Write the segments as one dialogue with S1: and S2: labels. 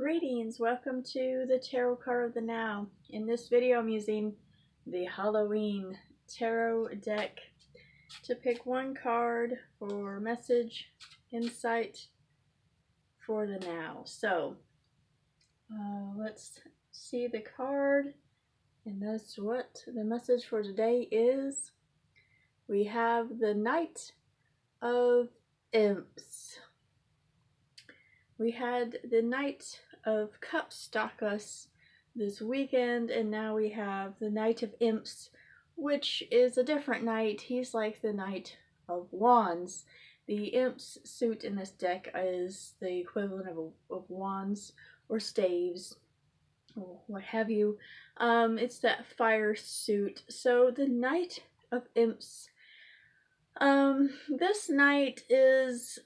S1: Greetings, welcome to the Tarot Card of the Now. In this video I'm using the Halloween Tarot deck to pick one card for message, insight for the now. So let's see the card, and that's what the message for today is. We have the Knight of Imps. We had the Knight of Cups stalk us this weekend, and now we have the Knight of Imps, which is a different knight. He's like the Knight of Wands. The Imps suit in this deck is the equivalent of wands or staves or what have you. It's that fire suit. So the Knight of Imps, this knight is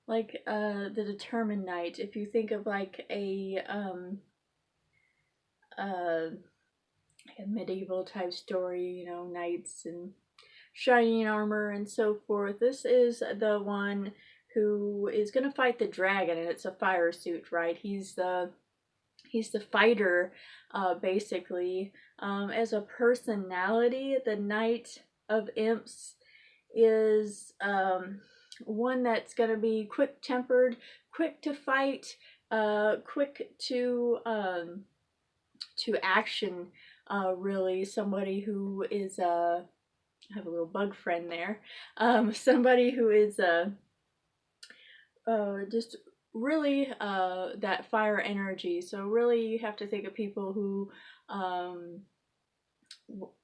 S1: like the determined knight. If you think of like a medieval type story, you know, knights and shining armor and so forth, this is the one who is gonna fight the dragon, and it's a fire suit, right? He's the fighter, basically. As a personality, the Knight of Imps is one that's going to be quick-tempered, quick to fight, quick to action, really. Somebody who is I have a little bug friend there. Somebody who is just really that fire energy. So really you have to think of people who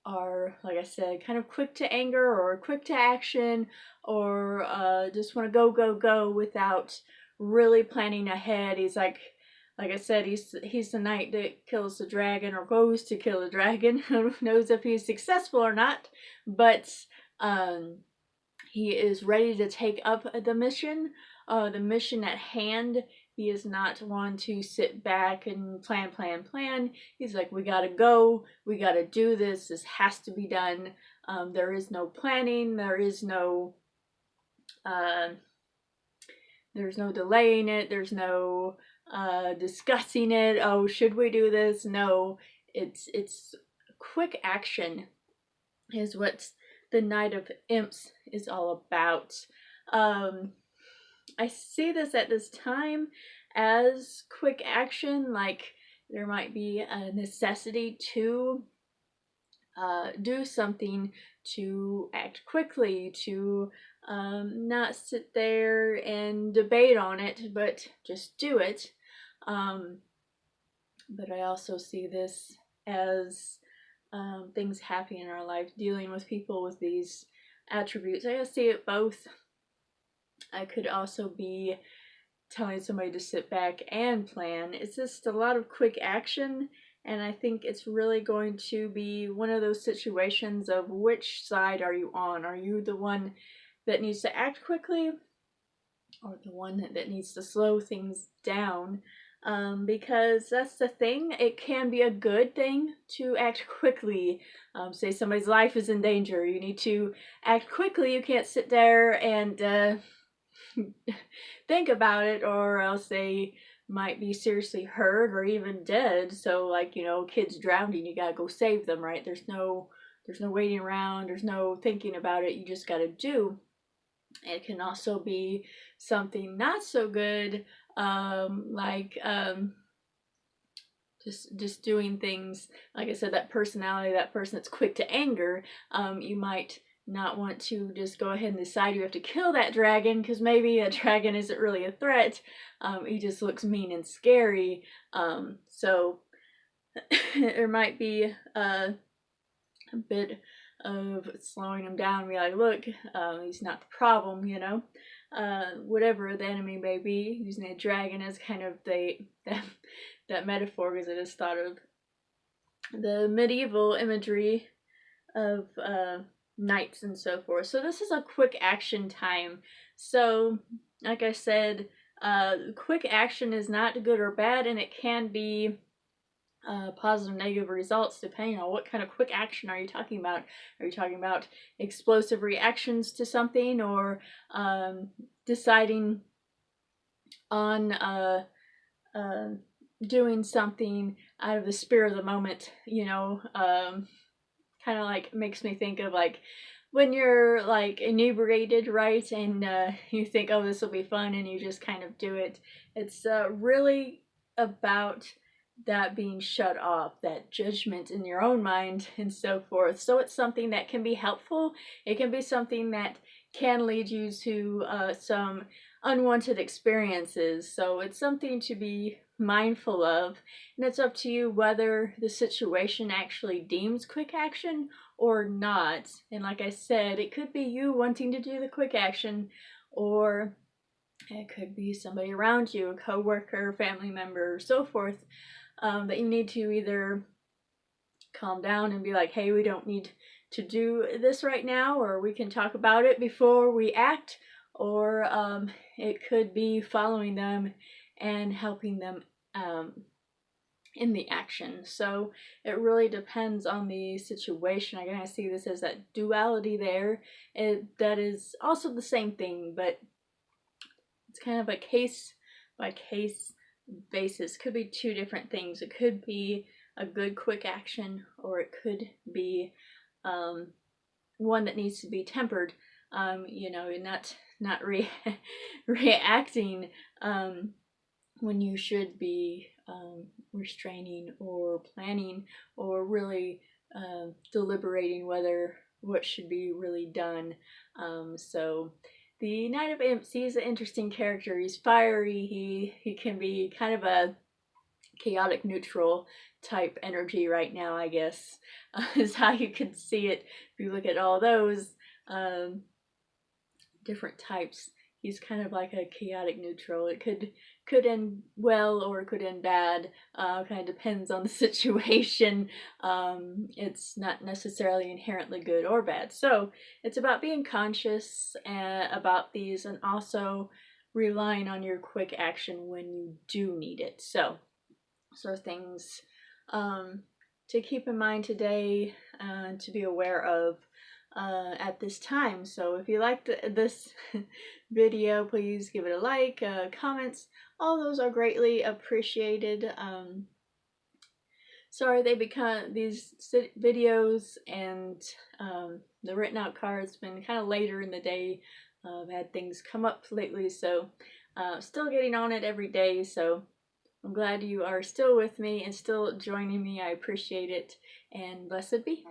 S1: are, like I said, kind of quick to anger or quick to action, or just want to go without really planning ahead. He's like I said, he's the knight that kills the dragon or goes to kill the dragon. Who knows if he's successful or not, but he is ready to take up the mission at hand. He is not one to sit back and plan. He's like, we gotta go, we gotta do this, this has to be done. There is no planning, there's no delaying it, there's no discussing it. Oh, should we do this? No, it's quick action is what the Knight of Imps is all about. I see this at this time as quick action, like there might be a necessity to do something, to act quickly, to not sit there and debate on it, but just do it. But I also see this as things happening in our life, dealing with people with these attributes. I see it both. I could also be telling somebody to sit back and plan. It's just a lot of quick action, and I think it's really going to be one of those situations of which side are you on? Are you the one that needs to act quickly, or the one that needs to slow things down? Because that's the thing, it can be a good thing to act quickly. Say somebody's life is in danger, you need to act quickly. You can't sit there and think about it, or else they might be seriously hurt or even dead. So, like, you know, kids drowning, you gotta go save them, right? There's no waiting around, there's no thinking about it, you just gotta do. It can also be something not so good, like just doing things, like I said, that personality, that person that's quick to anger. You might not want to just go ahead and decide you have to kill that dragon, because maybe a dragon isn't really a threat. He just looks mean and scary. So there might be a bit of slowing him down, be like, look, he's not the problem, you know. Whatever the enemy may be, using a dragon as kind of that metaphor, because I just thought of the medieval imagery of knights and so forth. So this is a quick action time. So, like I said, quick action is not good or bad, and it can be positive, negative results depending on what kind of quick action are you talking about. Are you talking about explosive reactions to something, or deciding on doing something out of the spirit of the moment, you know. Kind of like makes me think of like when you're like inebriated, right? And you think, oh, this will be fun, and you just kind of do it. It's really about that being shut off, that judgment in your own mind, and so forth. So it's something that can be helpful. It can be something that can lead you to some unwanted experiences. So it's something to be mindful of, and it's up to you whether the situation actually deems quick action or not. And like I said, it could be you wanting to do the quick action, or it could be somebody around you, a coworker, family member, so forth, that you need to either calm down and be like, hey, we don't need to do this right now, or we can talk about it before we act, or it could be following them and helping them in the action. So it really depends on the situation. I see this as that duality there. That is also the same thing, but it's kind of a case by case basis. Could be two different things. It could be a good quick action, or it could be one that needs to be tempered. You know, not reacting when you should be restraining or planning, or really deliberating whether what should be really done. So the Knight of Imps, he's an interesting character. He's fiery. He can be kind of a chaotic neutral type energy right now, I guess, is how you could see it if you look at all those different types. He's kind of like a chaotic neutral. It could end well, or it could end bad. Kind of depends on the situation. It's not necessarily inherently good or bad. So it's about being conscious about these, and also relying on your quick action when you do need it. So things to keep in mind today, to be aware of at this time. So if you liked this video, please give it a like, comments, all those are greatly appreciated. Sorry these videos and the written out cards been kind of later in the day. I've had things come up lately, so still getting on it every day. So I'm glad you are still with me and still joining me. I appreciate it, and blessed be.